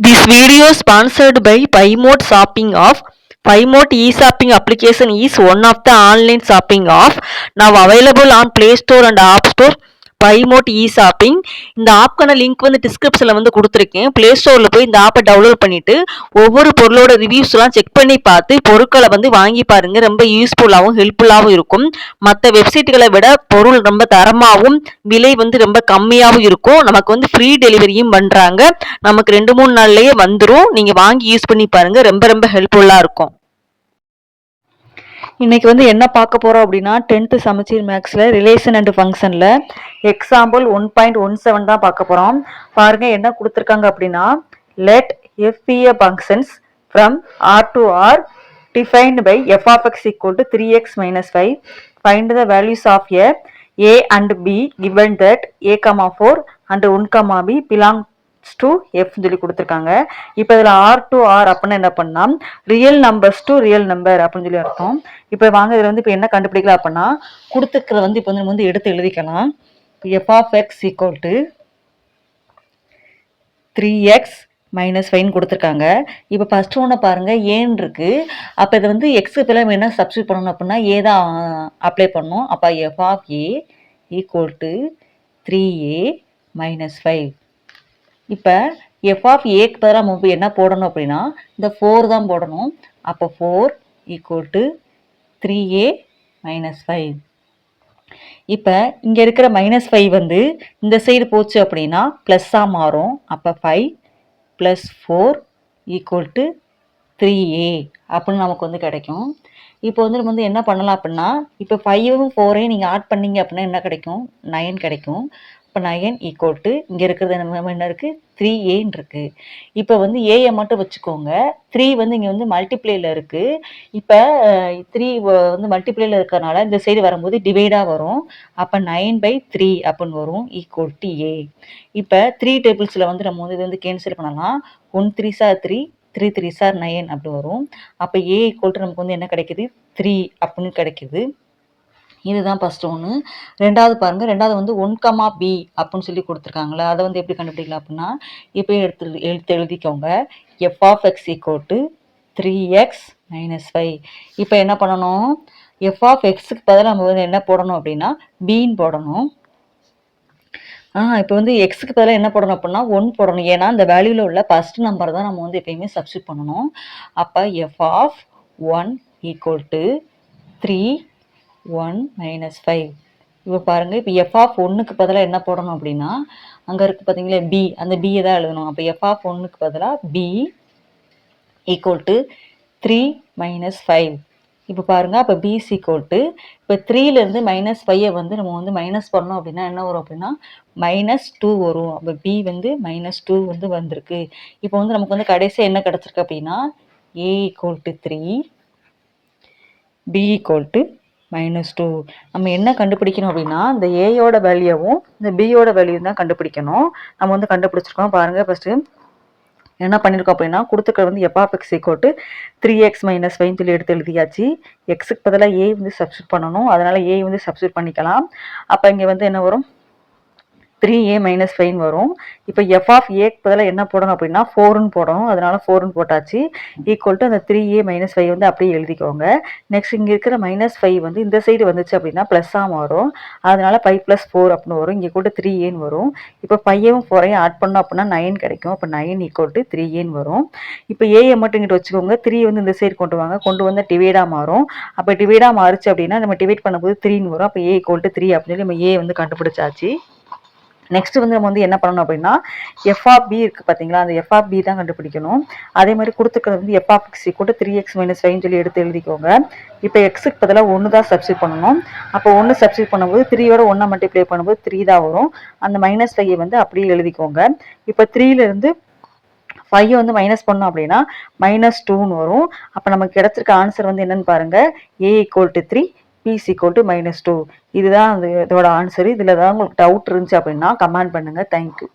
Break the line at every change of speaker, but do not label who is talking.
This video is sponsored by PayMode Shopping of PayMode e-shopping application is one of the online shopping app now available on Play Store and App Store. PayMode e-shopping இந்த ஆப்க்கான link வந்து டிஸ்கிரிப்ஷனில் வந்து கொடுத்துருக்கேன். Play ஸ்டோரில் போய் இந்த ஆப்பை download பண்ணிவிட்டு ஒவ்வொரு பொருளோட ரிவ்யூஸ்லாம் செக் பண்ணி பார்த்து பொருட்களை வந்து வாங்கி பாருங்கள். ரொம்ப யூஸ்ஃபுல்லாகவும் ஹெல்ப்ஃபுல்லாகவும் இருக்கும். மற்ற வெப்சைட்டுகளை விட பொருள் ரொம்ப தரமாகவும் விலை வந்து ரொம்ப கம்மியாகவும் இருக்கும். நமக்கு வந்து ஃப்ரீ டெலிவரியும் பண்ணுறாங்க. நமக்கு 2-3 நாள்லயே வந்துடும். நீங்கள் வாங்கி யூஸ் பண்ணி பாருங்கள். ரொம்ப ரொம்ப ஹெல்ப்ஃபுல்லாக இருக்கும். இன்னைக்கு வந்து என்ன பார்க்க போகிறோம் அப்படின்னா 10th சமச்சீர் மேக்ஸில் ரிலேஷன் அண்ட் ஃபங்க்ஷனில் எக்ஸாம்பிள் 1.17 தான் பார்க்க போகிறோம். பாருங்கள் என்ன கொடுத்துருக்காங்க அப்படின்னா let f be a functions from r to r defined by f of x equal to 3x minus 5. Find the values of a and b given that a, 4 and 1, b belong to F சொல்லி கொடுத்துருக்காங்க. இப்போ இதில் R to R அப்படின்னு என்ன பண்ணால் real numbers to real number அப்படின்னு சொல்லி அர்த்தம். இப்போ வாங்க இதில் வந்து இப்போ என்ன கண்டுபிடிக்கலாம் அப்படின்னா கொடுத்துருக்கிறத வந்து இப்போ வந்து எடுத்து எழுதிக்கலாம். F of x equal to 3x minus 5 கொடுத்துருக்காங்க. இப்போ ஃபர்ஸ்ட் ஒன்று பாருங்கள் ஏன் இருக்குது. அப்போ இதை வந்து எக்ஸுக்கு பதிலாக என்ன சப்ஸ்டியூட் பண்ணணும் அப்படின்னா ஏ தான் அப்ளை பண்ணணும். அப்போ f of a equal to 3a minus 5. இப்போ எஃப் ஆஃப் ஏக்கு பதிலாக நம்ம என்ன போடணும் அப்படின்னா இந்த 4 தான் போடணும். அப்போ 4 ஈக்குவல் டு 3a மைனஸ் 5. இப்போ இங்கே இருக்கிற -5 வந்து இந்த சைடு போச்சு அப்படின்னா ப்ளஸ்ஸாக மாறும். அப்போ 5 + 4 ஈக்குவல் டு 3a அப்படின்னு நமக்கு வந்து கிடைக்கும். இப்போ வந்து நம்ம வந்து என்ன பண்ணலாம் அப்படின்னா இப்போ 5ம் 4ஐயும் நீங்கள் ஆட் பண்ணீங்க அப்படின்னா என்ன கிடைக்கும் 9 கிடைக்கும். இப்போ 9 ஈக்குவல் டு இங்கே இருக்கிறது என்ன இருக்குது 3a இருக்குது. இப்போ வந்து ஏயை மட்டும் வச்சுக்கோங்க. 3 வந்து இங்கே வந்து மல்டிப்ளேயில் இருக்குது. இப்போ 3 வந்து மல்டிப்ளேயில் இருக்கிறனால இந்த சைடு வரும்போது டிவைடாக வரும். அப்போ 9/3 அப்படின்னு வரும் ஈக்குவல் டு a. இப்போ 3 டேபிள்ஸில் வந்து நம்ம வந்து இது வந்து கேன்சல் பண்ணலாம். 1 3 சார் 3 3 3 சார் 9 அப்படி வரும். அப்போ a ஈக்குவல் டு நமக்கு வந்து என்ன கிடைக்குது 3 அப்படின்னு கிடைக்குது. இதுதான் ஃபர்ஸ்ட் ஒன்று. ரெண்டாவது பாருங்கள். ரெண்டாவது வந்து 1, b அப்படின்னு சொல்லி கொடுத்துருக்காங்களே அதை வந்து எப்படி கண்டுபிடிக்கலாம் அப்படின்னா இப்போ எடுத்து எழுதிக்கோங்க. F of x equal to 3x minus 5. இப்போ என்ன பண்ணணும் எஃப் ஆஃப் எக்ஸுக்கு பதிலாக நம்ம வந்து என்ன போடணும் அப்படின்னா பின்னு போடணும். இப்போ வந்து எக்ஸுக்கு பதிலாக என்ன போடணும் அப்படின்னா 1 போடணும். ஏன்னா இந்த வேல்யூவில் உள்ள ஃபர்ஸ்ட் நம்பர் தான் நம்ம வந்து எப்பயுமே சப்ஸ்டியூட் பண்ணணும். அப்போ f of 1 equal to 3 1 minus 5. இப்போ பாருங்கள் இப்போ எஃப் ஆஃப் 1க்கு பதிலாக என்ன போடணும் அப்படின்னா அங்கே இருக்குது பார்த்தீங்களா பி, அந்த பியை தான் எழுதணும். அப்போ எஃப் ஆஃப் 1க்கு பதிலாக பி ஈக்குவல் டு 3 மைனஸ் 5. இப்போ பாருங்கள் அப்போ பி ஈக்குவல் டு இப்போ 3லேருந்து -5 வந்து நம்ம வந்து மைனஸ் பண்ணோம் அப்படின்னா என்ன வரும் அப்படின்னா -2 வரும். அப்போ பி வந்து -2 வந்து வந்திருக்கு. இப்போ வந்து நமக்கு வந்து கடைசியாக என்ன கிடச்சிருக்கு அப்படின்னா A equal to 3 B equal to -2. நம்ம என்ன கண்டுபிடிக்கணும் அப்படின்னா இந்த ஏயோட வேல்யூவும் இந்த பியோட வேல்யூ தான் கண்டுபிடிக்கணும். நம்ம வந்து கண்டுபிடிச்சிருக்கோம். பாருங்கள் ஃபஸ்ட்டு என்ன பண்ணியிருக்கோம் அப்படின்னா கொடுத்துக்கிறது வந்து f of x equal to 3x minus 5 சொல்லி எடுத்து எழுதியாச்சு. எக்ஸுக்கு பதிலாக ஏ வந்து சப்ஸ்டியூட் பண்ணணும். அதனால் ஏ வந்து சப்ஸ்டியூட் பண்ணிக்கலாம். அப்போ இங்கே வந்து என்ன வரும் 3a மைனஸ் 5 வரும். இப்போ எஃப் ஆஃப் ஏக்கு பதிலாக என்ன போடணும் அப்படின்னா 4ன்னு போடணும். அதனால 4ன்னு போட்டாச்சு. ஈக்குவல் டு அந்த 3a மைனஸ் 5 வந்து அப்படியே எழுதிக்கோங்க. நெக்ஸ்ட் இங்கே இருக்கிற -5 வந்து இந்த சைடு வந்துச்சு அப்படின்னா ப்ளஸ்ஸாக மாறும். அதனால 5 + 4 அப்படின்னு வரும். இங்கே கூட 3aன்னு வரும். இப்போ 5ம் 4ஐயும் ஆட் பண்ணோம் அப்படின்னா 9 கிடைக்கும். அப்போ 9 ஈக்குவல் டு 3aன்னு வரும். இப்போ ஏயை மட்டும் இங்கிட்ட வச்சுக்கோங்க. 3 வந்து இந்த சைடு கொண்டு வாங்க. கொண்டு வந்து டிவைடாக மாறும். அப்போ டிவைடாக மாறுச்சு அப்படின்னா நம்ம டிவைட் பண்ணும்போது 3ன்னு வரும். அப்போ a ஈக்குவல் டு 3 அப்படின்னு சொல்லி நம்ம ஏ வந்து கண்டுபிடிச்சாச்சு. நெக்ஸ்ட் வந்து நம்ம வந்து என்ன பண்ணணும் அப்படின்னா எஃப் ஆஃப் பி இருக்குது பார்த்தீங்களா, அந்த எஃப் ஆஃப் பி தான் கண்டுபிடிக்கணும். அதே மாதிரி கொடுத்துக்கிறது வந்து f of x equal to 3x minus 5 சொல்லி எடுத்து எழுதிக்கோங்க. இப்போ எக்ஸுக்கு பதிலாக 1 தான் சப்ஸ்டியூட் பண்ணணும். அப்போ 1 சப்ஸ்டியூட் பண்ணும்போது 3யோட 1 மல்டிப்ளை பண்ணும்போது 3 தான் வரும். அந்த -5 வந்து அப்படியே எழுதிக்கோங்க. இப்போ 3லேருந்து 5 வந்து மைனஸ் பண்ணோம் அப்படின்னா -2ன்னு வரும். அப்போ நமக்கு கிடைச்சிருக்க ஆன்சர் வந்து என்னன்னு பாருங்கள் a equal to 3 p equal to -2. இதுதான் இதோட ஆன்சர். இதில் ஏதாவது உங்களுக்கு டவுட் இருந்துச்சு அப்படின்னா கமெண்ட் பண்ணுங்கள். தேங்க்யூ.